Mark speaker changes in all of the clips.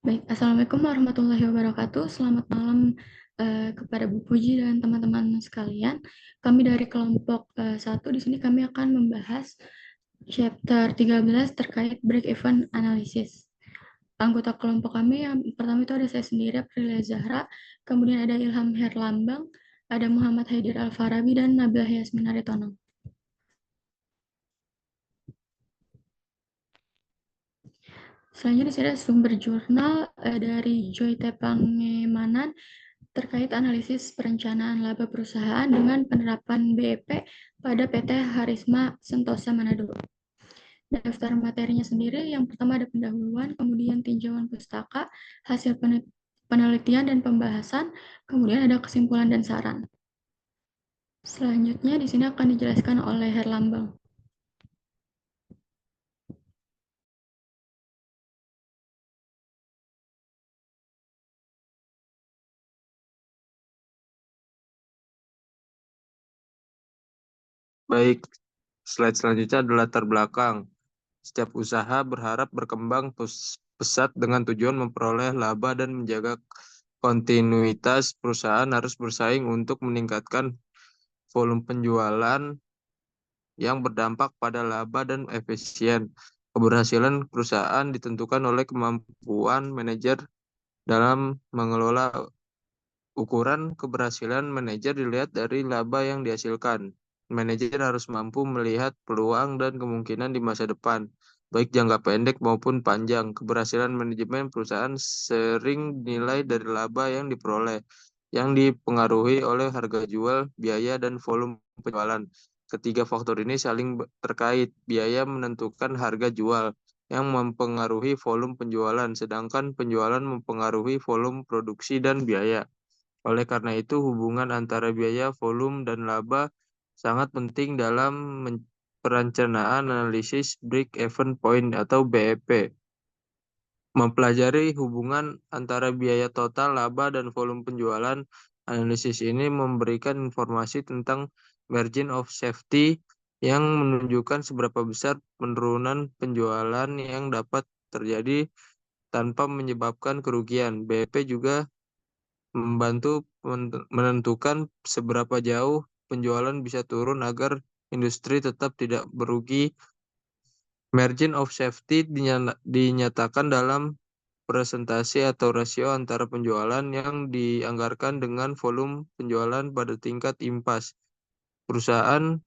Speaker 1: Baik, Assalamualaikum warahmatullahi wabarakatuh. Selamat malam kepada Bu Puji dan teman-teman sekalian. Kami dari kelompok 1 di sini kami akan membahas chapter 13 terkait break-even analysis. Anggota kelompok kami yang pertama itu ada saya sendiri, Aprilia Zahra, kemudian ada Ilham Herlambang, ada Muhammad Haidir Alfarabi, dan Nabila Yasmin Aritono. Selanjutnya di sini ada sumber jurnal dari Joy Tepangemanan terkait analisis perencanaan laba perusahaan dengan penerapan BEP pada PT Harisma Sentosa Manado. Daftar materinya sendiri, yang pertama ada pendahuluan, kemudian tinjauan pustaka, hasil penelitian dan pembahasan, kemudian ada kesimpulan dan saran. Selanjutnya di sini akan dijelaskan oleh Herlambang.
Speaker 2: Baik, slide selanjutnya adalah latar belakang. Setiap usaha berharap berkembang pesat dengan tujuan memperoleh laba dan menjaga kontinuitas. Perusahaan harus bersaing untuk meningkatkan volume penjualan yang berdampak pada laba dan efisien. Keberhasilan perusahaan ditentukan oleh kemampuan manajer dalam mengelola. Ukuran keberhasilan manajer dilihat dari laba yang dihasilkan. Manajer harus mampu melihat peluang dan kemungkinan di masa depan, baik jangka pendek maupun panjang. Keberhasilan manajemen perusahaan sering dinilai dari laba yang diperoleh, yang dipengaruhi oleh harga jual, biaya, dan volume penjualan. Ketiga faktor ini saling terkait. Biaya menentukan harga jual, yang mempengaruhi volume penjualan, sedangkan penjualan mempengaruhi volume produksi dan biaya. Oleh karena itu, hubungan antara biaya, volume, dan laba sangat penting dalam perencanaan analisis break-even point atau BEP. Mempelajari hubungan antara biaya total, laba, dan volume penjualan, analisis ini memberikan informasi tentang margin of safety yang menunjukkan seberapa besar penurunan penjualan yang dapat terjadi tanpa menyebabkan kerugian. BEP juga membantu menentukan seberapa jauh penjualan bisa turun agar industri tetap tidak merugi. Margin of safety dinyatakan dalam presentasi atau rasio antara penjualan yang dianggarkan dengan volume penjualan pada tingkat impas. Perusahaan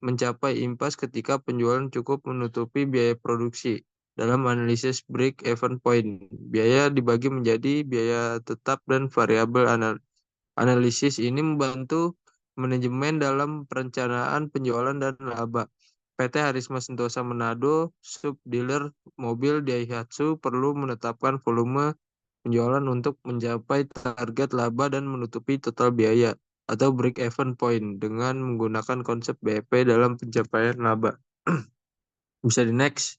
Speaker 2: mencapai impas ketika penjualan cukup menutupi biaya produksi. Dalam analisis break-even point, biaya dibagi menjadi biaya tetap dan variabel. Analisis ini membantu manajemen dalam perencanaan penjualan dan laba. PT Harisma Sentosa Manado, sub-dealer mobil Daihatsu, perlu menetapkan volume penjualan untuk mencapai target laba dan menutupi total biaya atau break-even point dengan menggunakan konsep BEP dalam pencapaian laba. Bisa di next.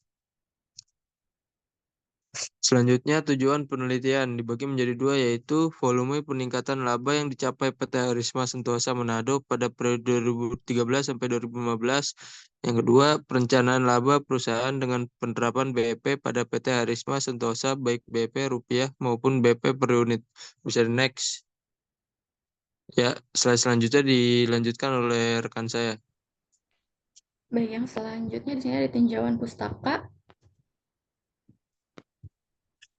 Speaker 2: Selanjutnya, tujuan penelitian dibagi menjadi dua, yaitu volume peningkatan laba yang dicapai PT Harisma Sentosa Manado pada periode 2013 sampai 2015. Yang kedua, perencanaan laba perusahaan dengan penerapan BEP pada PT Harisma Sentosa, baik BEP rupiah maupun BEP per unit. Bisa di next. Ya, slide selanjutnya dilanjutkan oleh rekan saya.
Speaker 1: Baik, yang selanjutnya di sini ada tinjauan pustaka.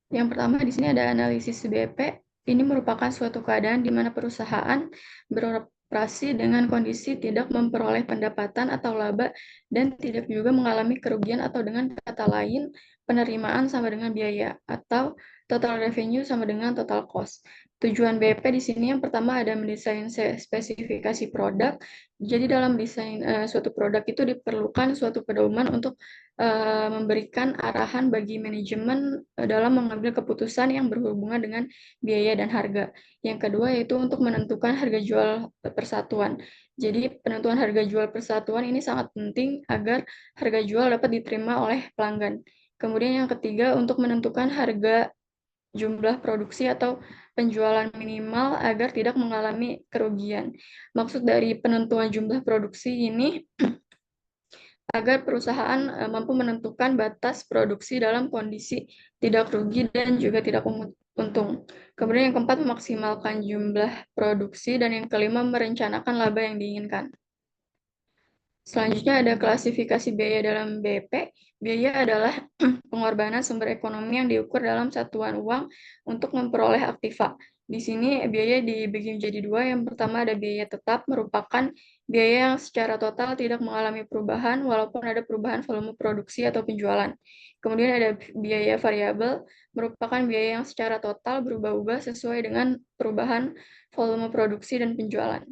Speaker 1: Yang pertama di sini ada analisis BEP. Ini merupakan suatu keadaan di mana perusahaan beroperasi dengan kondisi tidak memperoleh pendapatan atau laba dan tidak juga mengalami kerugian, atau dengan kata lain penerimaan sama dengan biaya, atau total revenue sama dengan total cost. Tujuan BEP di sini yang pertama ada mendesain spesifikasi produk. Jadi dalam desain suatu produk itu diperlukan suatu pedoman untuk memberikan arahan bagi manajemen dalam mengambil keputusan yang berhubungan dengan biaya dan harga. Yang kedua yaitu untuk menentukan harga jual persatuan. Jadi penentuan harga jual persatuan ini sangat penting agar harga jual dapat diterima oleh pelanggan. Kemudian yang ketiga untuk menentukan harga jumlah produksi atau penjualan minimal agar tidak mengalami kerugian. Maksud dari penentuan jumlah produksi ini agar perusahaan mampu menentukan batas produksi dalam kondisi tidak rugi dan juga tidak untung. Kemudian yang keempat, memaksimalkan jumlah produksi, dan yang kelima, merencanakan laba yang diinginkan. Selanjutnya ada klasifikasi biaya dalam BP. Biaya adalah pengorbanan sumber ekonomi yang diukur dalam satuan uang untuk memperoleh aktiva. Di sini biaya dibagi menjadi dua. Yang pertama ada biaya tetap, merupakan biaya yang secara total tidak mengalami perubahan walaupun ada perubahan volume produksi atau penjualan. Kemudian ada biaya variabel, merupakan biaya yang secara total berubah-ubah sesuai dengan perubahan volume produksi dan penjualan.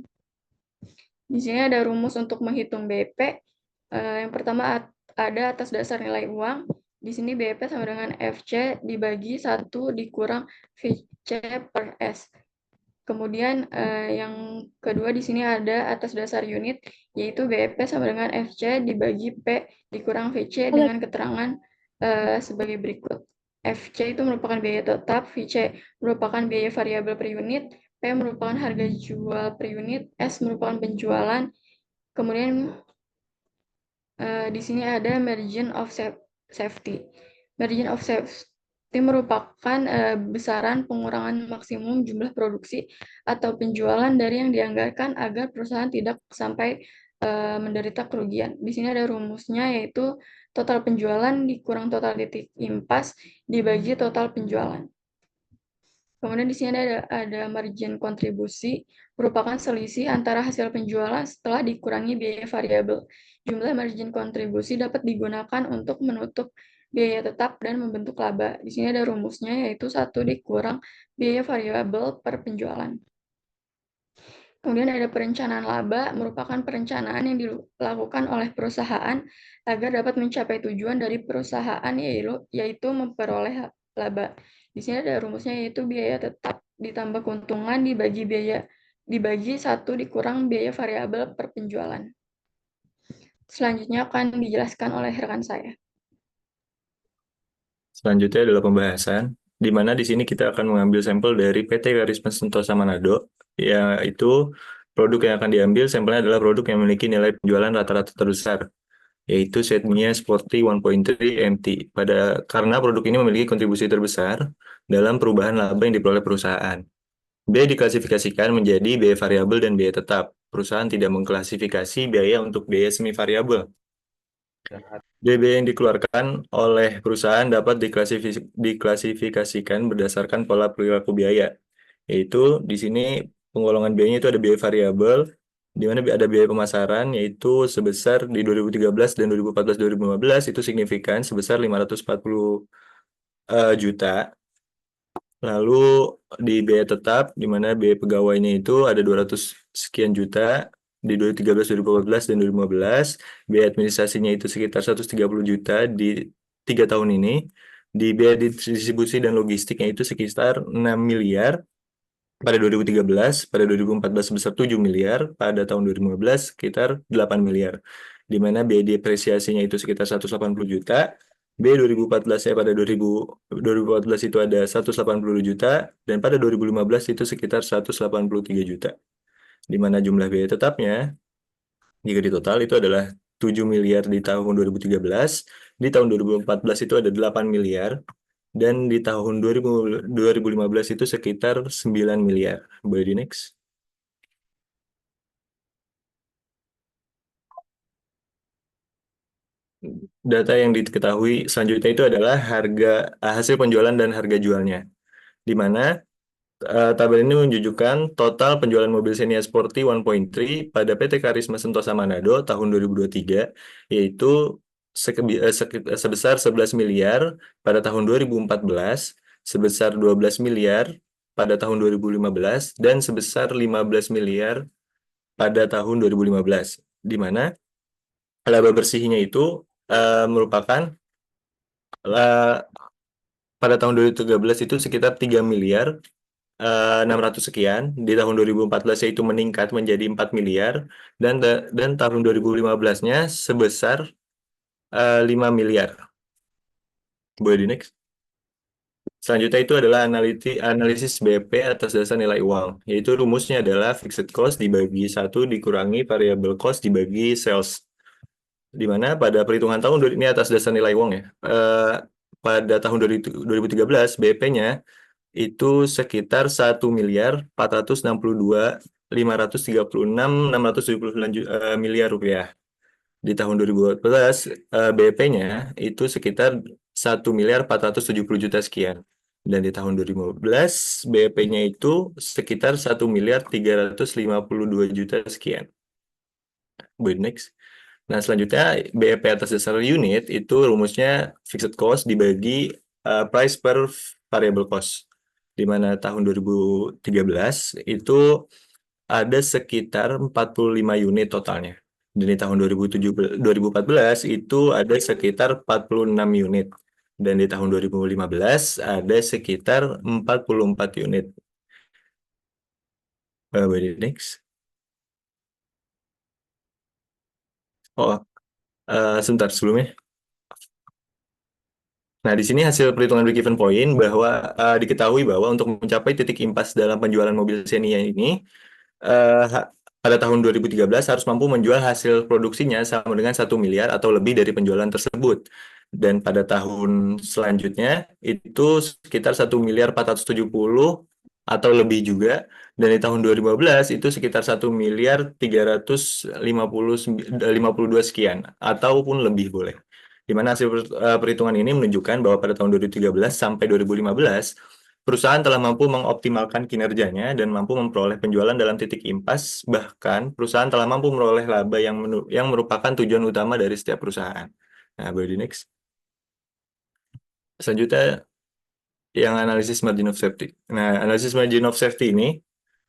Speaker 1: Di sini ada rumus untuk menghitung BP. Yang pertama ada atas dasar nilai uang. Di sini BP sama dengan FC dibagi 1 dikurang VC per S. Kemudian yang kedua di sini ada atas dasar unit, yaitu BP sama dengan FC dibagi P dikurang VC dengan keterangan sebagai berikut. FC itu merupakan biaya tetap, VC merupakan biaya variabel per unit, P merupakan harga jual per unit, S merupakan penjualan. Kemudian di sini ada margin of safety. Margin of safety merupakan besaran pengurangan maksimum jumlah produksi atau penjualan dari yang dianggarkan agar perusahaan tidak sampai menderita kerugian. Di sini ada rumusnya, yaitu total penjualan dikurang total titik impas dibagi total penjualan. Kemudian di sini ada margin kontribusi, merupakan selisih antara hasil penjualan setelah dikurangi biaya variabel. Jumlah margin kontribusi dapat digunakan untuk menutup biaya tetap dan membentuk laba. Di sini ada rumusnya, yaitu 1 dikurang biaya variabel per penjualan. Kemudian ada perencanaan laba, merupakan perencanaan yang dilakukan oleh perusahaan agar dapat mencapai tujuan dari perusahaan, yaitu memperoleh laba. Di sini ada rumusnya, yaitu biaya tetap ditambah keuntungan dibagi 1 dikurang biaya variabel per penjualan. Selanjutnya akan dijelaskan oleh rekan saya.
Speaker 3: Selanjutnya adalah pembahasan, di mana di sini kita akan mengambil sampel dari PT Karisma Sentosa Manado, yaitu produk yang akan diambil sampelnya adalah produk yang memiliki nilai penjualan rata-rata terbesar, yaitu Setmia Sporty 1.3 MT. Karena produk ini memiliki kontribusi terbesar dalam perubahan laba yang diperoleh perusahaan. B diklasifikasikan menjadi biaya variabel dan biaya tetap. Perusahaan tidak mengklasifikasi biaya untuk biaya semi variabel. DB yang dikeluarkan oleh perusahaan dapat diklasifikasikan berdasarkan pola perilaku biaya, yaitu di sini penggolongan biayanya itu ada biaya variabel, di mana ada biaya pemasaran, yaitu sebesar di 2013 dan 2014-2015 itu signifikan sebesar 540 juta. Lalu di biaya tetap, di mana biaya pegawainya itu ada 200 sekian juta di 2013, 2014, dan 2015. Biaya administrasinya itu sekitar 130 juta di 3 tahun ini. Di biaya distribusi dan logistiknya itu sekitar 6 miliar pada 2013, pada 2014 sebesar 7 miliar, pada tahun 2015 sekitar 8 miliar. Di mana biaya depresiasinya itu sekitar 180 juta. B 2014-nya pada 2014 itu ada 180 juta, dan pada 2015 itu sekitar 183 juta. Di mana jumlah biaya tetapnya, jika ditotal itu adalah 7 miliar di tahun 2013, di tahun 2014 itu ada 8 miliar, dan di tahun 2015 itu sekitar 9 miliar. Boleh di next. Data yang diketahui selanjutnya itu adalah hasil penjualan dan harga jualnya. Di mana tabel ini menunjukkan total penjualan mobil Xenia Sporty 1.3 pada PT Karisma Sentosa Manado tahun 2023, yaitu sebesar 11 miliar pada tahun 2014, sebesar 12 miliar pada tahun 2015, dan sebesar 15 miliar pada tahun 2015. Di mana laba bersihnya itu merupakan pada tahun 2013 itu sekitar 3 miliar 600 sekian, di tahun 2014 itu meningkat menjadi 4 miliar, dan tahun 2015-nya sebesar 5 miliar. Boleh di next. Selanjutnya itu adalah analisis BP atas dasar nilai uang, yaitu rumusnya adalah fixed cost dibagi 1 dikurangi variable cost dibagi sales. di mana pada perhitungan tahun ini atas dasar nilai uang ya. Pada tahun 2013 BP-nya itu sekitar 1.462.536.679 miliar rupiah. Di tahun 2014 BP-nya itu sekitar 1.470.000.000 sekian. Dan di tahun 2015 BP-nya itu sekitar 1.352.000.000 sekian. Next. Nah, selanjutnya BEP atas dasar unit itu rumusnya fixed cost dibagi price per variable cost. Di mana tahun 2013 itu ada sekitar 45 unit totalnya. Dan di tahun 2014 itu ada sekitar 46 unit. Dan di tahun 2015 ada sekitar 44 unit. Next. Oh, sebentar sebelumnya. Nah, di sini hasil perhitungan break-even point bahwa diketahui bahwa untuk mencapai titik impas dalam penjualan mobil Xenia ini, pada tahun 2013 harus mampu menjual hasil produksinya sama dengan 1 miliar atau lebih dari penjualan tersebut. Dan pada tahun selanjutnya itu sekitar 1.470.000.000 atau lebih juga. Dan di tahun 2015 itu sekitar 1.352 sekian ataupun lebih boleh. Di mana hasil perhitungan ini menunjukkan bahwa pada tahun 2013 sampai 2015 perusahaan telah mampu mengoptimalkan kinerjanya dan mampu memperoleh penjualan dalam titik impas, bahkan perusahaan telah mampu memperoleh laba yang merupakan tujuan utama dari setiap perusahaan. Nah, boleh next. Selanjutnya, yang analisis margin of safety. Nah, analisis margin of safety ini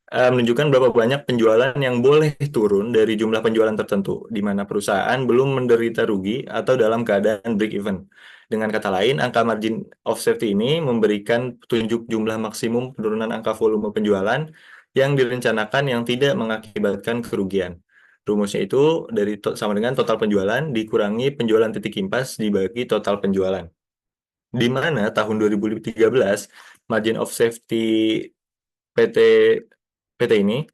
Speaker 3: menunjukkan berapa banyak penjualan yang boleh turun dari jumlah penjualan tertentu, di mana perusahaan belum menderita rugi atau dalam keadaan break even. Dengan kata lain, angka margin of safety ini memberikan petunjuk jumlah maksimum penurunan angka volume penjualan yang direncanakan yang tidak mengakibatkan kerugian. Rumusnya itu sama dengan total penjualan dikurangi penjualan titik impas dibagi total penjualan. Di mana tahun 2013 margin of safety PT ini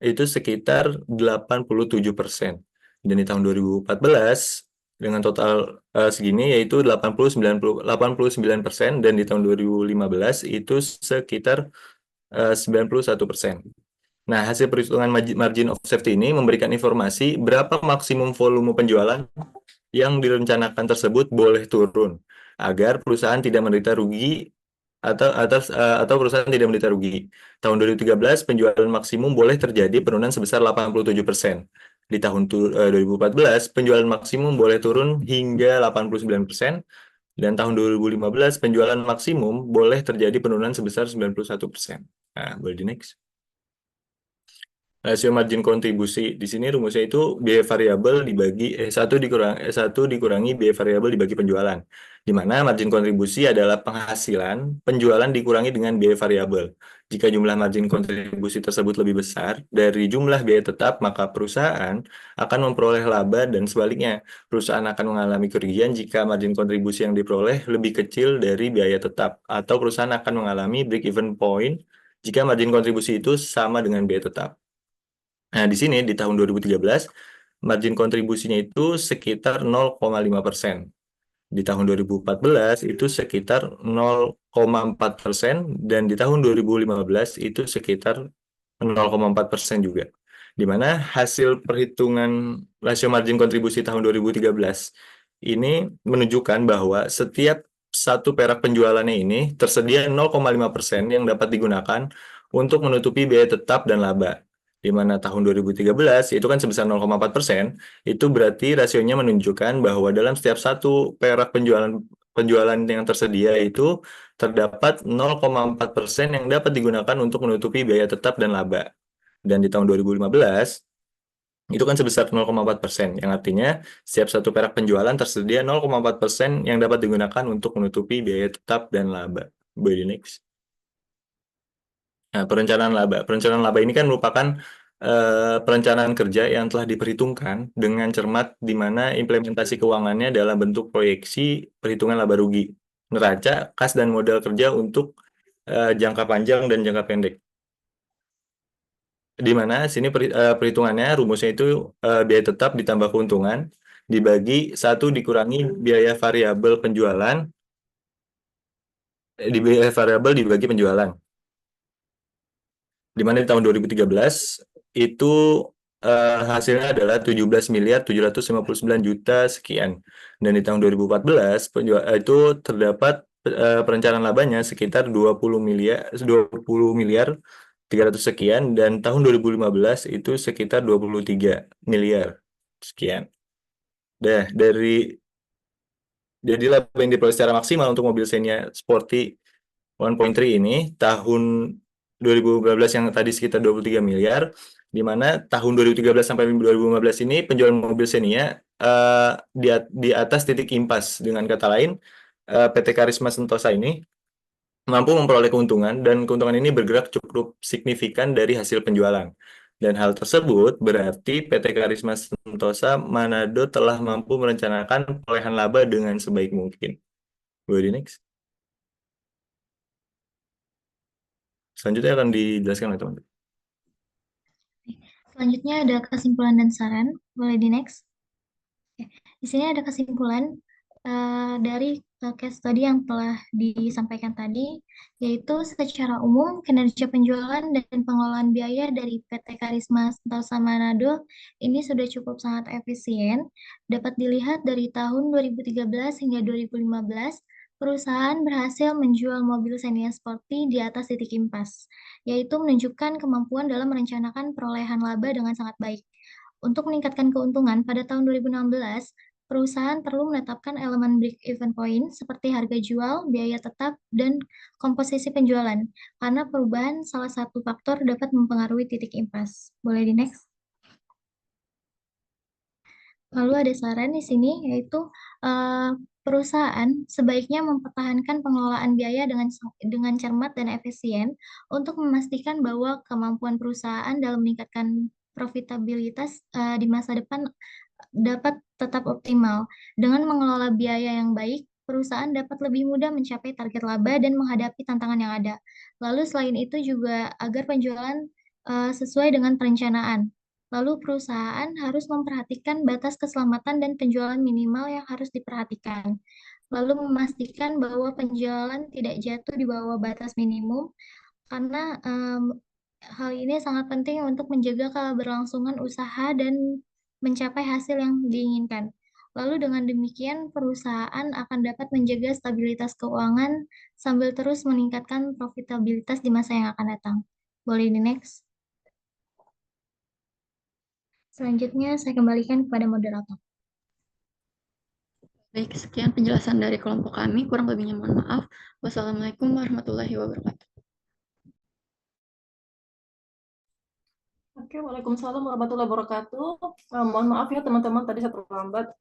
Speaker 3: itu sekitar 87%. Dan di tahun 2014 dengan total segini yaitu 89% dan di tahun 2015 itu sekitar 91%. Nah, hasil perhitungan margin of safety ini memberikan informasi berapa maksimum volume penjualan yang direncanakan tersebut boleh turun agar perusahaan tidak menderita rugi atau perusahaan tidak menderita rugi. Tahun 2013 penjualan maksimum boleh terjadi penurunan sebesar 87%. Di tahun 2014 penjualan maksimum boleh turun hingga 89%. Dan tahun 2015 penjualan maksimum boleh terjadi penurunan sebesar 91%. Nah, boleh di next. Rasio margin kontribusi di sini rumusnya itu biaya variabel dibagi satu dikurangi biaya variabel dibagi penjualan. Di mana margin kontribusi adalah penghasilan penjualan dikurangi dengan biaya variabel. Jika jumlah margin kontribusi tersebut lebih besar dari jumlah biaya tetap, maka perusahaan akan memperoleh laba dan sebaliknya, perusahaan akan mengalami kerugian jika margin kontribusi yang diperoleh lebih kecil dari biaya tetap atau perusahaan akan mengalami break even point jika margin kontribusi itu sama dengan biaya tetap. Nah, di sini di tahun 2013 margin kontribusinya itu sekitar 0,5%. Di tahun 2014 itu sekitar 0,4% dan di tahun 2015 itu sekitar 0,4% juga. Di mana hasil perhitungan rasio margin kontribusi tahun 2013 ini menunjukkan bahwa setiap satu perak penjualannya ini tersedia 0,5% yang dapat digunakan untuk menutupi biaya tetap dan laba. Di mana tahun 2013 itu kan sebesar 0,4%, itu berarti rasionya menunjukkan bahwa dalam setiap satu perak penjualan yang tersedia itu terdapat 0,4% yang dapat digunakan untuk menutupi biaya tetap dan laba. Dan di tahun 2015 itu kan sebesar 0,4%, yang artinya setiap satu perak penjualan tersedia 0,4% yang dapat digunakan untuk menutupi biaya tetap dan laba. Boleh next. Nah, perencanaan laba. Perencanaan laba ini kan merupakan perencanaan kerja yang telah diperhitungkan dengan cermat di mana implementasi keuangannya dalam bentuk proyeksi perhitungan laba rugi, neraca, kas, dan modal kerja untuk jangka panjang dan jangka pendek. Di mana sini perhitungannya rumusnya itu biaya tetap ditambah keuntungan dibagi 1 dikurangi biaya variabel penjualan, biaya variabel dibagi penjualan. Di mana di tahun 2013 itu hasilnya adalah 17.759 juta sekian. Dan di tahun 2014 itu terdapat perencanaan labanya sekitar 20 miliar 300 sekian, dan tahun 2015 itu sekitar 23 miliar sekian. Jadi laba yang diperoleh secara maksimal untuk mobil Xenia Sporty 1.3 ini tahun 2015 yang tadi sekitar 23 miliar, di mana tahun 2013 sampai 2015 ini penjualan mobil Xenia di atas titik impas. Dengan kata lain, PT Karisma Sentosa ini mampu memperoleh keuntungan, dan keuntungan ini bergerak cukup signifikan dari hasil penjualan. Dan hal tersebut berarti PT Karisma Sentosa Manado telah mampu merencanakan perolehan laba dengan sebaik mungkin. Go di next. Selanjutnya akan dijelaskan oleh teman-teman.
Speaker 4: Selanjutnya ada kesimpulan dan saran. Boleh di next. Oke. Di sini ada kesimpulan dari case study yang telah disampaikan tadi, yaitu secara umum kinerja penjualan dan pengelolaan biaya dari PT Karisma Sentosa Manado ini sudah cukup sangat efisien. Dapat dilihat dari tahun 2013 hingga 2015, perusahaan berhasil menjual mobil Xenia Sporty di atas titik impas, yaitu menunjukkan kemampuan dalam merencanakan perolehan laba dengan sangat baik. Untuk meningkatkan keuntungan, pada tahun 2016, perusahaan perlu menetapkan elemen break-even point seperti harga jual, biaya tetap, dan komposisi penjualan, karena perubahan salah satu faktor dapat mempengaruhi titik impas. Boleh di next? Lalu ada saran di sini, yaitu perusahaan sebaiknya mempertahankan pengelolaan biaya dengan cermat dan efisien untuk memastikan bahwa kemampuan perusahaan dalam meningkatkan profitabilitas di masa depan dapat tetap optimal. Dengan mengelola biaya yang baik, perusahaan dapat lebih mudah mencapai target laba dan menghadapi tantangan yang ada. Lalu selain itu juga agar penjualan sesuai dengan perencanaan. Lalu perusahaan harus memperhatikan batas keselamatan dan penjualan minimal yang harus diperhatikan. Lalu memastikan bahwa penjualan tidak jatuh di bawah batas minimum, karena hal ini sangat penting untuk menjaga keberlangsungan usaha dan mencapai hasil yang diinginkan. Lalu dengan demikian perusahaan akan dapat menjaga stabilitas keuangan sambil terus meningkatkan profitabilitas di masa yang akan datang. Boleh di next. Selanjutnya saya kembalikan kepada moderator.
Speaker 1: Baik, sekian penjelasan dari kelompok kami. Kurang lebihnya mohon maaf. Wassalamualaikum warahmatullahi wabarakatuh.
Speaker 5: Oke, waalaikumsalam warahmatullahi wabarakatuh. Mohon maaf ya teman-teman, tadi saya terlambat.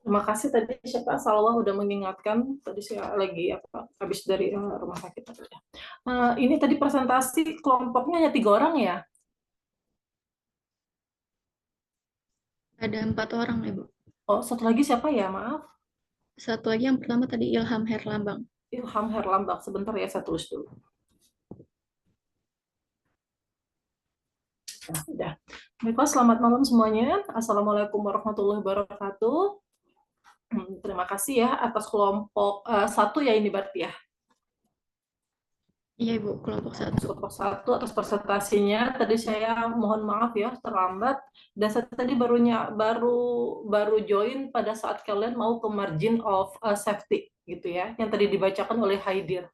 Speaker 5: Terima kasih tadi siapa Salwa udah mengingatkan. Tadi saya lagi habis dari rumah sakit. Ini tadi presentasi kelompoknya hanya 3 orang ya?
Speaker 1: Ada 4 orang, Ibu.
Speaker 5: Oh, satu lagi siapa ya? Maaf.
Speaker 1: Satu lagi yang pertama tadi Ilham Herlambang.
Speaker 5: Ilham Herlambang. Sebentar ya, saya tulis dulu. Nah, udah. Baiklah, selamat malam semuanya. Assalamualaikum warahmatullahi wabarakatuh. Terima kasih ya atas kelompok 1 ya ini berarti ya.
Speaker 1: Iya, Ibu, kelompok 1.
Speaker 5: Kelompok 1 atas presentasinya. Tadi saya mohon maaf ya terlambat, dan saya tadi baru join pada saat kalian mau ke margin of safety gitu ya, yang tadi dibacakan oleh Haidir.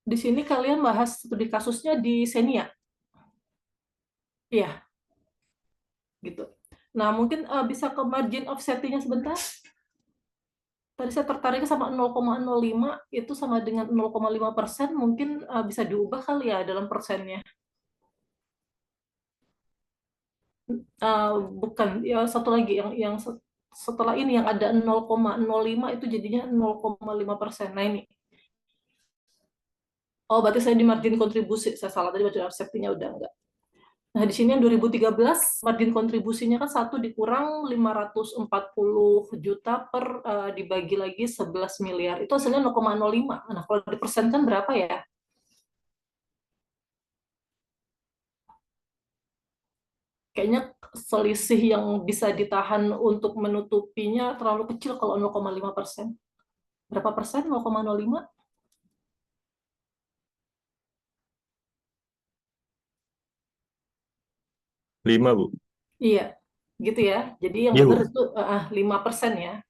Speaker 5: Di sini kalian bahas studi kasusnya di Xenia. Iya. Gitu. Nah, mungkin bisa ke margin of safety-nya sebentar. Tadi saya tertarik sama 0,05, itu sama dengan 0,5%, mungkin bisa diubah kali ya dalam persennya. Bukan, ya satu lagi yang setelah ini yang ada 0,05 itu jadinya 0,5%. Nah ini. Oh, berarti saya di margin kontribusi, saya salah tadi margin of safety-nya udah enggak. Nah, di sini yang 2013 margin kontribusinya kan 1 dikurang 540 juta per dibagi lagi 11 miliar. Itu hasilnya 0,05. Nah, kalau dipersenkan berapa ya? kayaknya selisih yang bisa ditahan untuk menutupinya terlalu kecil kalau 0,5%. Berapa persen? 0,05?
Speaker 3: 5, Bu.
Speaker 5: Iya, gitu ya. Jadi yang
Speaker 3: Iya,
Speaker 5: benar
Speaker 3: Bu.
Speaker 5: itu 5% ya.
Speaker 3: Iya, Bu.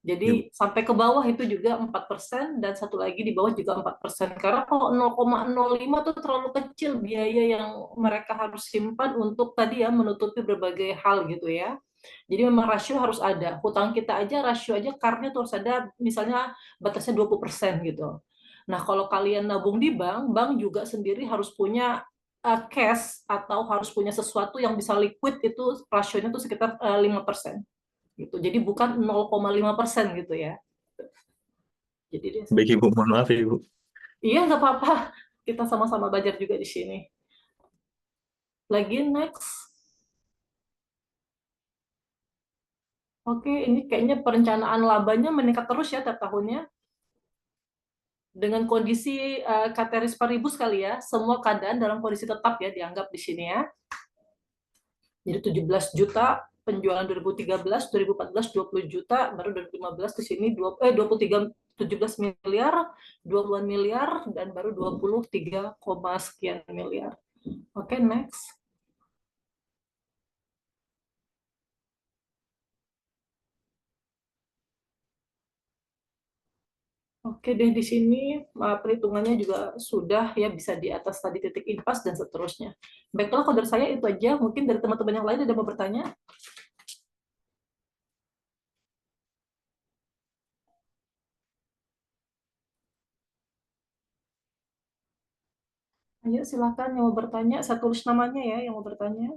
Speaker 5: Jadi sampai ke bawah itu juga 4% dan satu lagi di bawah juga 4%. Karena kalau 0,05 itu terlalu kecil biaya yang mereka harus simpan untuk tadi ya menutupi berbagai hal gitu ya. Jadi memang rasio harus ada. Hutang kita aja rasio aja karena itu harus ada misalnya batasnya 20% gitu. Nah, kalau kalian nabung di bank, bank juga sendiri harus punya cash atau harus punya sesuatu yang bisa liquid itu rasionya tuh sekitar 5%. Gitu. Jadi bukan 0,5% gitu ya. Jadi dia,
Speaker 3: Baik, Ibu. Mohon maaf, Ibu.
Speaker 5: iya nggak apa-apa. Kita sama-sama belajar juga di sini. Lagi next. Oke, ini kayaknya perencanaan labanya meningkat terus ya tiap tahunnya. Dengan kondisi Ceteris Paribus kali ya, semua keadaan dalam kondisi tetap ya dianggap di sini ya. Jadi 17 juta penjualan 2013, 2014 20 juta, baru 2015 ke sini 23 17 miliar, 20-an miliar dan baru 23, sekian miliar. Oke, next. Oke deh, di sini perhitungannya juga sudah ya bisa di atas tadi titik impas dan seterusnya. Baiklah, kalau dari saya itu aja. Mungkin dari teman-teman yang lain ada mau bertanya? Ayo silakan yang mau bertanya. Saya tulis namanya ya yang mau bertanya.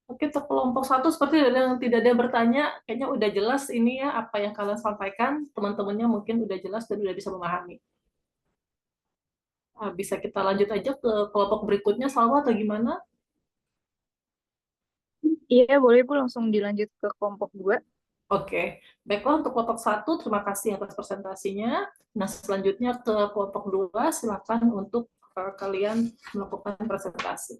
Speaker 5: Oke, untuk kelompok satu seperti yang tidak ada yang bertanya, kayaknya udah jelas ini ya apa yang kalian sampaikan, teman-temannya mungkin udah jelas dan udah bisa memahami. Bisa kita lanjut aja ke kelompok berikutnya, Salwa atau gimana?
Speaker 6: Iya, boleh Bu langsung dilanjut ke kelompok 2.
Speaker 5: Oke, baiklah untuk kelompok satu, terima kasih atas presentasinya. Nah, selanjutnya ke kelompok 2, silakan untuk kalian melakukan presentasi.